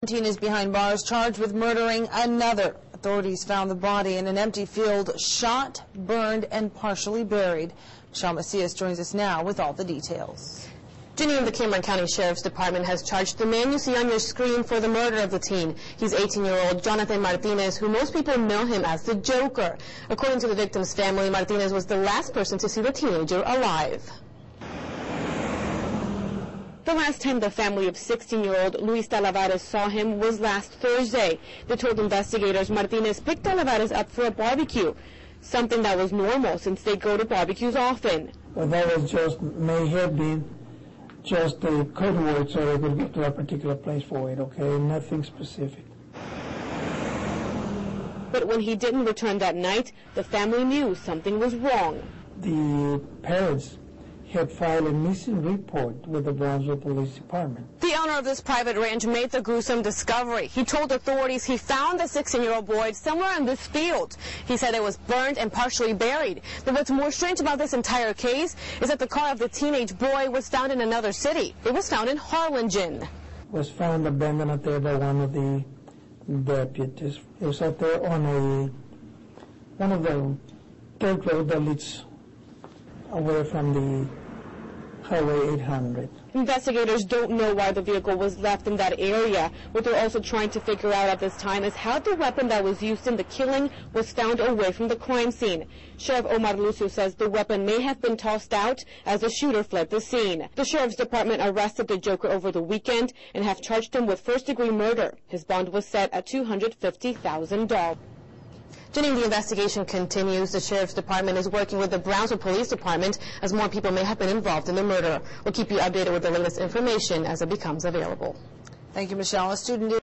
17 is behind bars, charged with murdering another. Authorities found the body in an empty field, shot, burned, and partially buried. Michelle Macias joins us now with all the details. Ginny, the Cameron County Sheriff's Department has charged the man you see on your screen for the murder of the teen. He's 18-year-old Jonathan Martinez, who most people know him as the Joker. According to the victim's family, Martinez was the last person to see the teenager alive. The last time the family of 16-year-old Luis Talavera saw him was last Thursday. They told investigators Martinez picked Talavera up for a barbecue, something that was normal since they go to barbecues often. Well, that was just, may have been just a code word so they could get to a particular place for it, okay? Nothing specific. But when he didn't return that night, the family knew something was wrong. The parents had filed a missing report with the Brownsville Police Department. The owner of this private ranch made the gruesome discovery. He told authorities he found the 16-year-old boy somewhere in this field. He said it was burned and partially buried. But what's more strange about this entire case is that the car of the teenage boy was found in another city. It was found in Harlingen. It was found abandoned out there by one of the deputies. It was out there on one of the dirt road that leads away from the Highway 800. Investigators don't know why the vehicle was left in that area. What they're also trying to figure out at this time is how the weapon that was used in the killing was found away from the crime scene. Sheriff Omar Lucio says the weapon may have been tossed out as the shooter fled the scene. The Sheriff's Department arrested the Joker over the weekend and have charged him with first-degree murder. His bond was set at $250,000. Jenny, the investigation continues. The Sheriff's Department is working with the Brownsville Police Department as more people may have been involved in the murder. We'll keep you updated with the latest information as it becomes available. Thank you, Michelle. A student